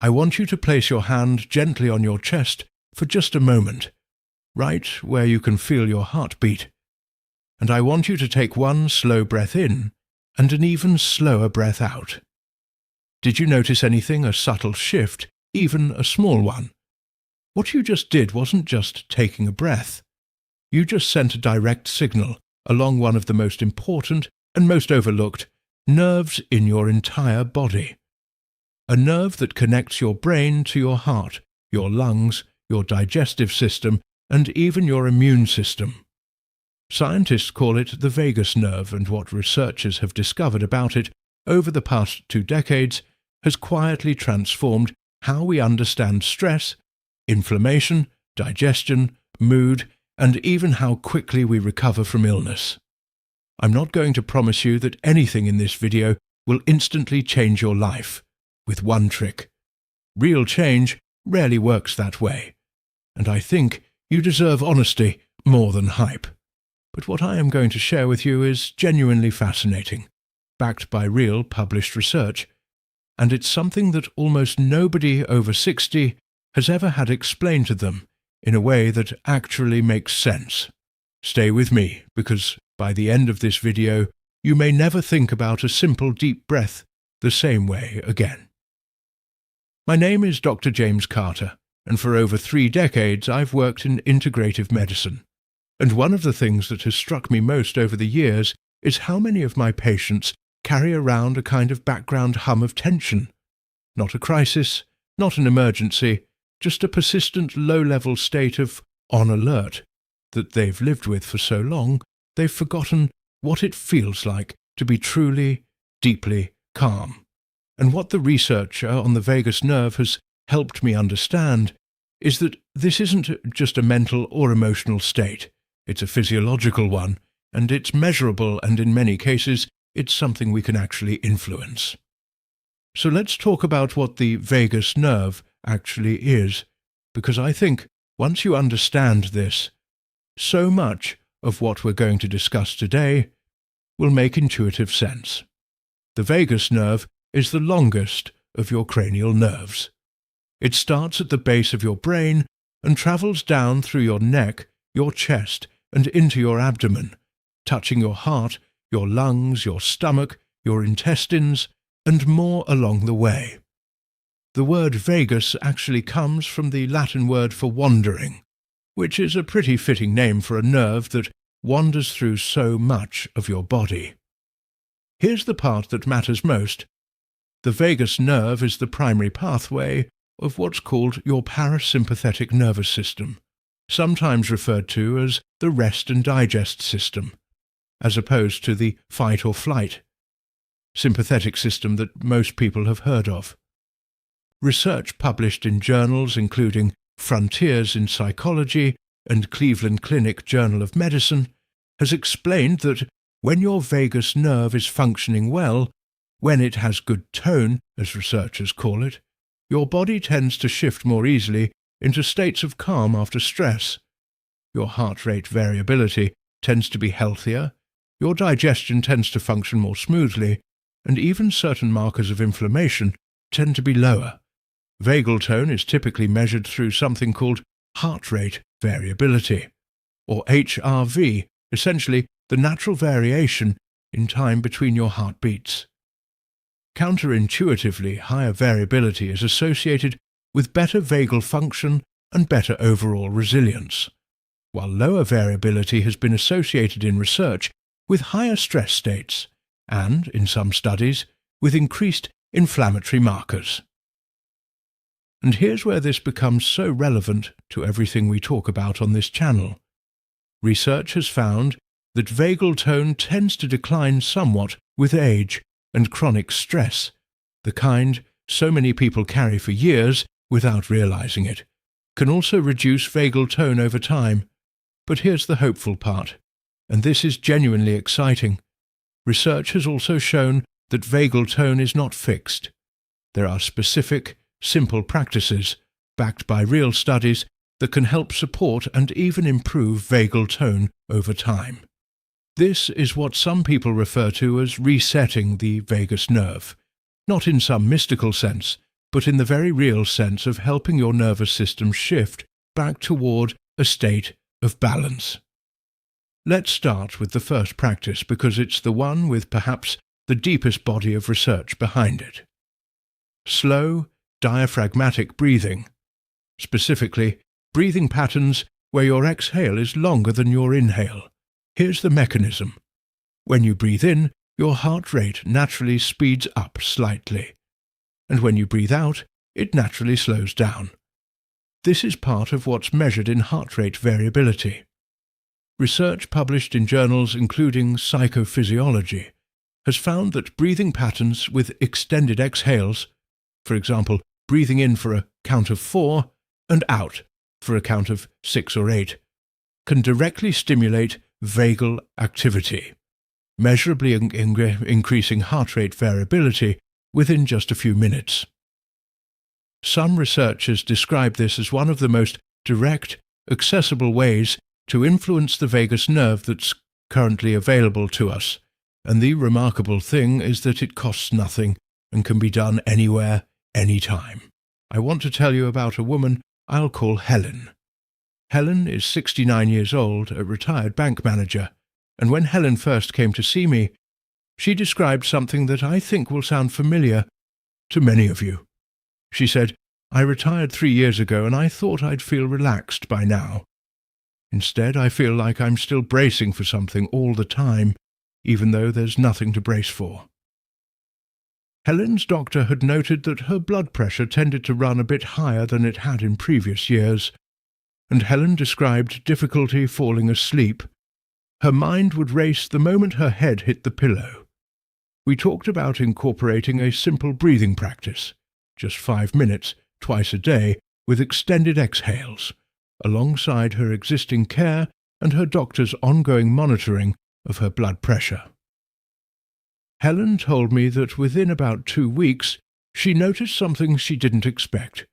I want you to place your hand gently on your chest for just a moment, right where you can feel your heart beat. And I want you to take one slow breath in and an even slower breath out. Did you notice anything, a subtle shift, even a small one? What you just did wasn't just taking a breath. You just sent a direct signal along one of the most important and most overlooked nerves in your entire body. A nerve that connects your brain to your heart, your lungs, your digestive system, and even your immune system. Scientists call it the vagus nerve, and what researchers have discovered about it over the past 2 decades has quietly transformed how we understand stress, inflammation, digestion, mood, and even how quickly we recover from illness. I'm not going to promise you that anything in this video will instantly change your life with one trick. Real change rarely works that way, and I think you deserve honesty more than hype. But what I am going to share with you is genuinely fascinating, backed by real published research, and it's something that almost nobody over 60 has ever had explained to them in a way that actually makes sense. Stay with me, because by the end of this video, you may never think about a simple deep breath the same way again. My name is Dr. James Carter, and for over 3 decades I've worked in integrative medicine. And one of the things that has struck me most over the years is how many of my patients carry around a kind of background hum of tension. Not a crisis, not an emergency, just a persistent low-level state of on alert that they've lived with for so long they've forgotten what it feels like to be truly, deeply calm. And what the researcher on the vagus nerve has helped me understand is that this isn't just a mental or emotional state. It's a physiological one, and it's measurable, and in many cases, it's something we can actually influence. So let's talk about what the vagus nerve actually is, because I think once you understand this, so much of what we're going to discuss today will make intuitive sense. The vagus nerve is the longest of your cranial nerves. It starts at the base of your brain and travels down through your neck, your chest, and into your abdomen, touching your heart, your lungs, your stomach, your intestines, and more along the way. The word vagus actually comes from the Latin word for wandering, which is a pretty fitting name for a nerve that wanders through so much of your body. Here's the part that matters most. The vagus nerve is the primary pathway of what's called your parasympathetic nervous system, sometimes referred to as the rest and digest system, as opposed to the fight or flight sympathetic system that most people have heard of. Research published in journals including Frontiers in Psychology and Cleveland Clinic Journal of Medicine has explained that when your vagus nerve is functioning well, when it has good tone, as researchers call it, your body tends to shift more easily into states of calm after stress. Your heart rate variability tends to be healthier, your digestion tends to function more smoothly, and even certain markers of inflammation tend to be lower. Vagal tone is typically measured through something called heart rate variability, or HRV, essentially the natural variation in time between your heartbeats. Counterintuitively, higher variability is associated with better vagal function and better overall resilience, while lower variability has been associated in research with higher stress states and, in some studies, with increased inflammatory markers. And here's where this becomes so relevant to everything we talk about on this channel. Research has found that vagal tone tends to decline somewhat with age and chronic stress, the kind so many people carry for years without realizing it, can also reduce vagal tone over time. But here's the hopeful part, and this is genuinely exciting. Research has also shown that vagal tone is not fixed. There are specific, simple practices, backed by real studies, that can help support and even improve vagal tone over time. This is what some people refer to as resetting the vagus nerve, not in some mystical sense, but in the very real sense of helping your nervous system shift back toward a state of balance. Let's start with the first practice because it's the one with perhaps the deepest body of research behind it. Slow, diaphragmatic breathing, specifically breathing patterns where your exhale is longer than your inhale. Here's the mechanism. When you breathe in, your heart rate naturally speeds up slightly, and when you breathe out, it naturally slows down. This is part of what's measured in heart rate variability. Research published in journals including Psychophysiology has found that breathing patterns with extended exhales, for example, breathing in for a count of 4 and out for a count of 6 or 8, can directly stimulate vagal activity, measurably increasing heart rate variability within just a few minutes. Some researchers describe this as one of the most direct, accessible ways to influence the vagus nerve that's currently available to us, and the remarkable thing is that it costs nothing and can be done anywhere, anytime. I want to tell you about a woman I'll call Helen. Helen is 69 years old, a retired bank manager, and when Helen first came to see me, she described something that I think will sound familiar to many of you. She said, "I retired 3 years ago and I thought I'd feel relaxed by now. Instead, I feel like I'm still bracing for something all the time, even though there's nothing to brace for." Helen's doctor had noted that her blood pressure tended to run a bit higher than it had in previous years, and Helen described difficulty falling asleep. Her mind would race the moment her head hit the pillow. We talked about incorporating a simple breathing practice, just 5 minutes, twice a day, with extended exhales, alongside her existing care and her doctor's ongoing monitoring of her blood pressure. Helen told me that within about 2 weeks she noticed something she didn't expect.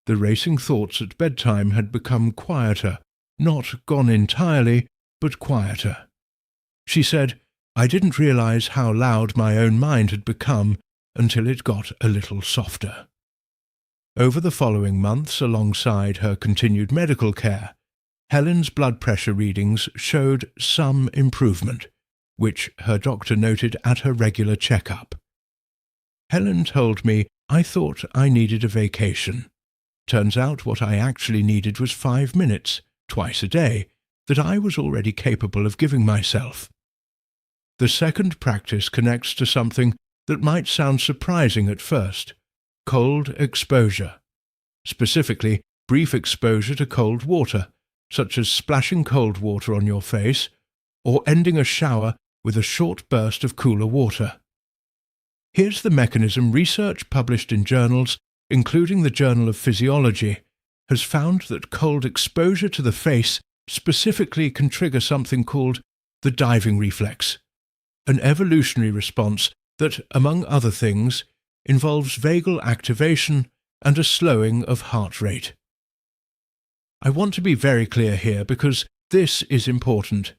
The racing thoughts at bedtime had become quieter, not gone entirely, but quieter. She said, "I didn't realize how loud my own mind had become until it got a little softer." Over the following months, alongside her continued medical care, Helen's blood pressure readings showed some improvement, which her doctor noted at her regular checkup. Helen told me I thought I needed a vacation. Turns out what I actually needed was 5 minutes, twice a day, that I was already capable of giving myself. The second practice connects to something that might sound surprising at first: cold exposure. Specifically, brief exposure to cold water, such as splashing cold water on your face, or ending a shower with a short burst of cooler water. Here's the mechanism. Research published in journals, including the Journal of Physiology, has found that cold exposure to the face specifically can trigger something called the diving reflex, an evolutionary response that, among other things, involves vagal activation and a slowing of heart rate. I want to be very clear here because this is important.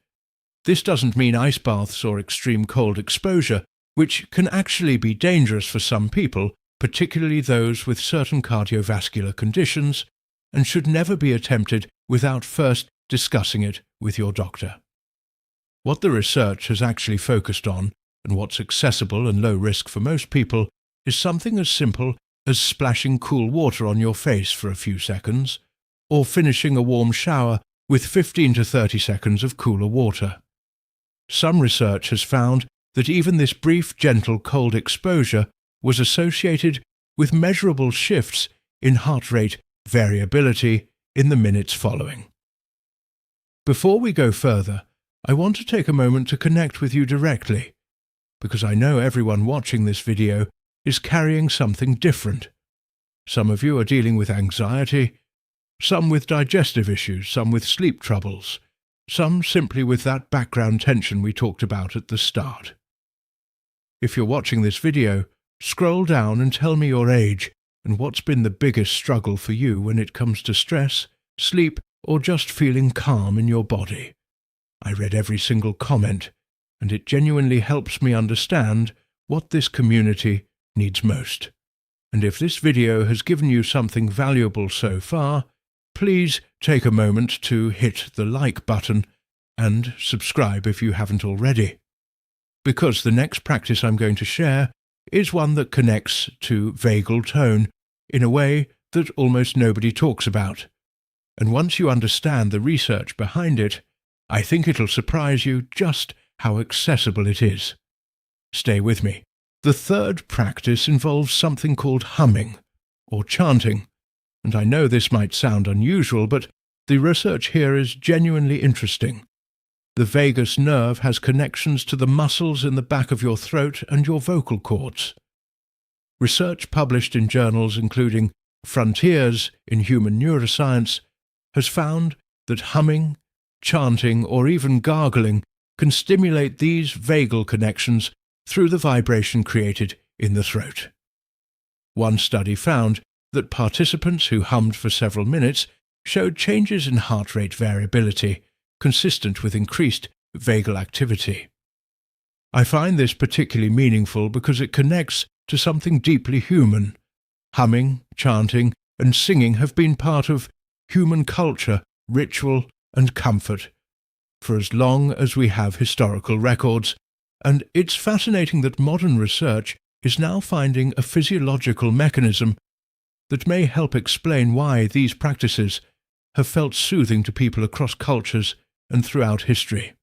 This doesn't mean ice baths or extreme cold exposure, which can actually be dangerous for some people, particularly those with certain cardiovascular conditions, and should never be attempted without first discussing it with your doctor. What the research has actually focused on, and what's accessible and low risk for most people, is something as simple as splashing cool water on your face for a few seconds, or finishing a warm shower with 15 to 30 seconds of cooler water. Some research has found that even this brief, gentle cold exposure was associated with measurable shifts in heart rate variability in the minutes following. Before we go further, I want to take a moment to connect with you directly, because I know everyone watching this video is carrying something different. Some of you are dealing with anxiety, some with digestive issues, some with sleep troubles, some simply with that background tension we talked about at the start. If you're watching this video, scroll down and tell me your age and what's been the biggest struggle for you when it comes to stress, sleep, or just feeling calm in your body. I read every single comment, and it genuinely helps me understand what this community needs most. And if this video has given you something valuable so far, please take a moment to hit the like button and subscribe if you haven't already. Because the next practice I'm going to share is one that connects to vagal tone in a way that almost nobody talks about. And once you understand the research behind it, I think it'll surprise you just how accessible it is. Stay with me. The third practice involves something called humming, or chanting, and I know this might sound unusual, but the research here is genuinely interesting. The vagus nerve has connections to the muscles in the back of your throat and your vocal cords. Research published in journals including Frontiers in Human Neuroscience has found that humming, chanting, or even gargling can stimulate these vagal connections through the vibration created in the throat. One study found that participants who hummed for several minutes showed changes in heart rate variability consistent with increased vagal activity. I find this particularly meaningful because it connects to something deeply human. Humming, chanting, and singing have been part of human culture, ritual, and comfort for as long as we have historical records, and it's fascinating that modern research is now finding a physiological mechanism that may help explain why these practices have felt soothing to people across cultures and throughout history.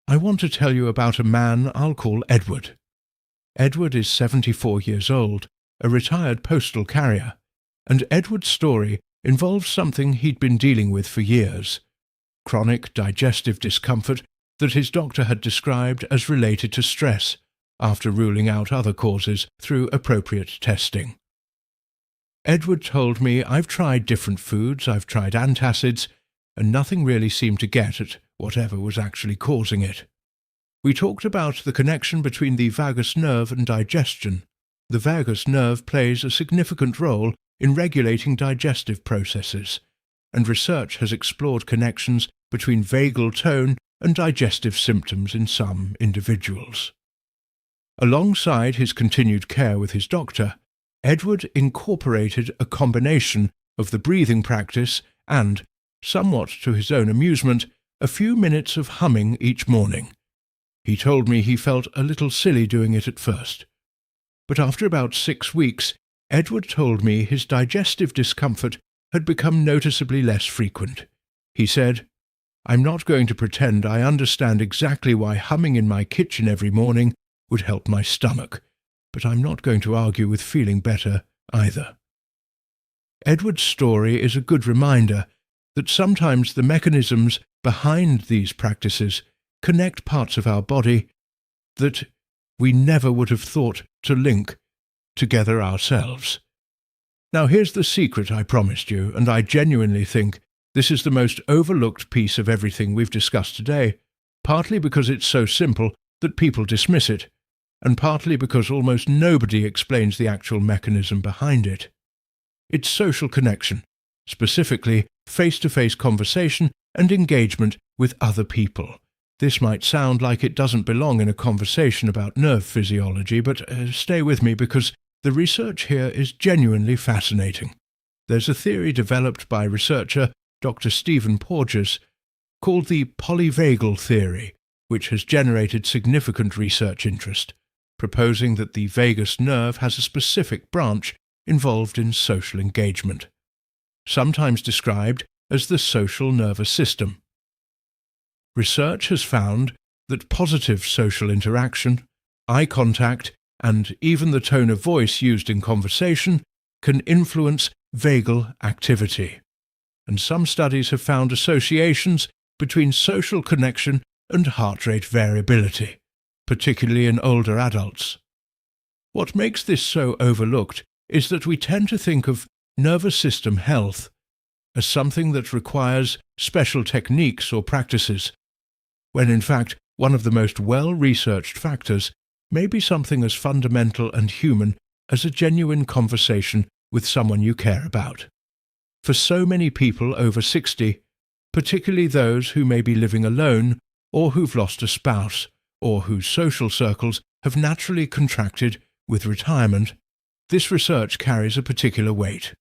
I want to tell you about a man I'll call Edward. Edward is 74 years old, a retired postal carrier, and Edward's story involves something he'd been dealing with for years: chronic digestive discomfort that his doctor had described as related to stress, after ruling out other causes through appropriate testing. Edward told me, "I've tried different foods, I've tried antacids, and nothing really seemed to get at whatever was actually causing it." We talked about the connection between the vagus nerve and digestion. The vagus nerve plays a significant role in regulating digestive processes, and research has explored connections between vagal tone and digestive symptoms in some individuals. Alongside his continued care with his doctor, Edward incorporated a combination of the breathing practice and, somewhat to his own amusement, a few minutes of humming each morning. He told me he felt a little silly doing it at first. But after about 6 weeks, Edward told me his digestive discomfort had become noticeably less frequent. He said, "I'm not going to pretend I understand exactly why humming in my kitchen every morning would help my stomach, but I'm not going to argue with feeling better either." Edward's story is a good reminder that sometimes the mechanisms behind these practices connect parts of our body that we never would have thought to link together ourselves. Now here's the secret I promised you, and I genuinely think this is the most overlooked piece of everything we've discussed today, partly because it's so simple that people dismiss it, and partly because almost nobody explains the actual mechanism behind it. It's social connection, specifically face-to-face conversation and engagement with other people. This might sound like it doesn't belong in a conversation about nerve physiology, but stay with me because the research here is genuinely fascinating. There's a theory developed by researcher Dr. Stephen Porges called the Polyvagal theory, which has generated significant research interest, proposing that the vagus nerve has a specific branch involved in social engagement, sometimes described as the social nervous system. Research has found that positive social interaction, eye contact, and even the tone of voice used in conversation can influence vagal activity. And some studies have found associations between social connection and heart rate variability, particularly in older adults. What makes this so overlooked is that we tend to think of nervous system health as something that requires special techniques or practices, when in fact one of the most well-researched factors may be something as fundamental and human as a genuine conversation with someone you care about. For so many people over 60, particularly those who may be living alone or who've lost a spouse, or whose social circles have naturally contracted with retirement, this research carries a particular weight.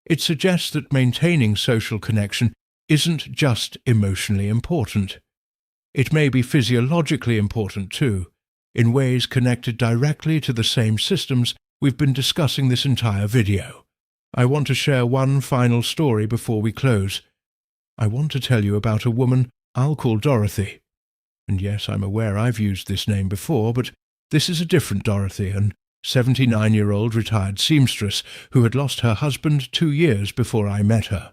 It suggests that maintaining social connection isn't just emotionally important. It may be physiologically important too, in ways connected directly to the same systems we've been discussing this entire video. I want to share one final story before we close. I want to tell you about a woman I'll call Dorothy. And yes, I'm aware I've used this name before, but this is a different Dorothy, an 79-year-old retired seamstress who had lost her husband 2 years before I met her.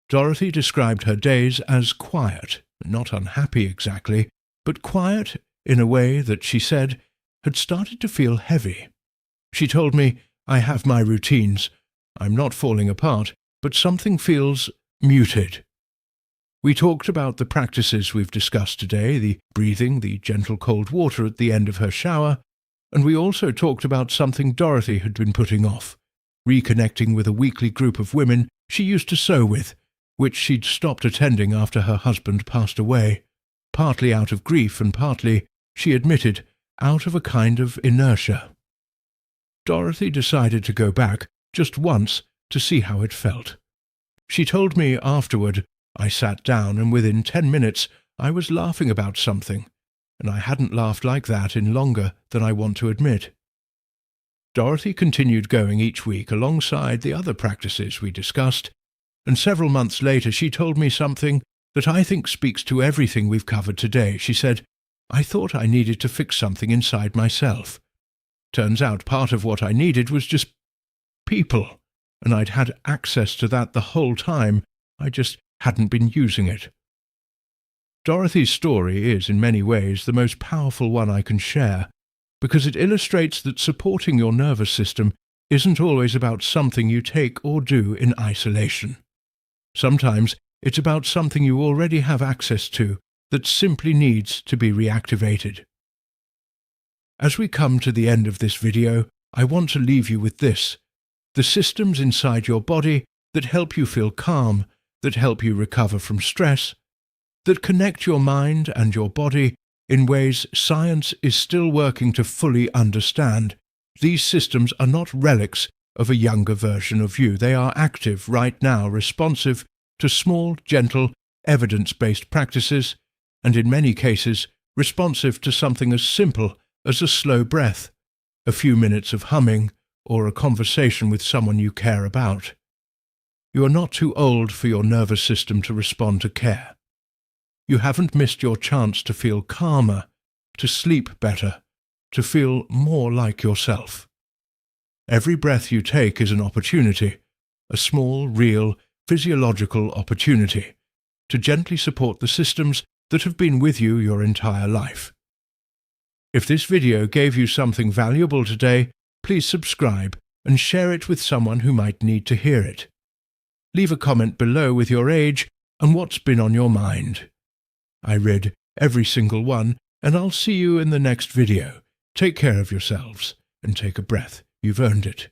Dorothy described her days as quiet, not unhappy exactly, but quiet in a way that she said had started to feel heavy. She told me, "I have my routines. I'm not falling apart, but something feels muted." We talked about the practices we've discussed today, the breathing, the gentle cold water at the end of her shower, and we also talked about something Dorothy had been putting off, reconnecting with a weekly group of women she used to sew with, which she'd stopped attending after her husband passed away, partly out of grief and partly, she admitted, out of a kind of inertia. Dorothy decided to go back just once to see how it felt. She told me afterward, "I sat down and within 10 minutes I was laughing about something, and I hadn't laughed like that in longer than I want to admit." Dorothy continued going each week alongside the other practices we discussed, and several months later she told me something that I think speaks to everything we've covered today. She said, "I thought I needed to fix something inside myself. Turns out part of what I needed was just people, and I'd had access to that the whole time, I just hadn't been using it." Dorothy's story is, in many ways, the most powerful one I can share, because it illustrates that supporting your nervous system isn't always about something you take or do in isolation. Sometimes it's about something you already have access to that simply needs to be reactivated. As we come to the end of this video, I want to leave you with this: the systems inside your body that help you feel calm, that help you recover from stress, that connect your mind and your body in ways science is still working to fully understand. These systems are not relics of a younger version of you. They are active right now, responsive to small, gentle, evidence-based practices, and in many cases responsive to something as simple as a slow breath, a few minutes of humming, or a conversation with someone you care about. You are not too old for your nervous system to respond to care. You haven't missed your chance to feel calmer, to sleep better, to feel more like yourself. Every breath you take is an opportunity, a small, real, physiological opportunity, to gently support the systems that have been with you your entire life. If this video gave you something valuable today, please subscribe and share it with someone who might need to hear it. Leave a comment below with your age and what's been on your mind. I read every single one, and I'll see you in the next video. Take care of yourselves and take a breath. You've earned it.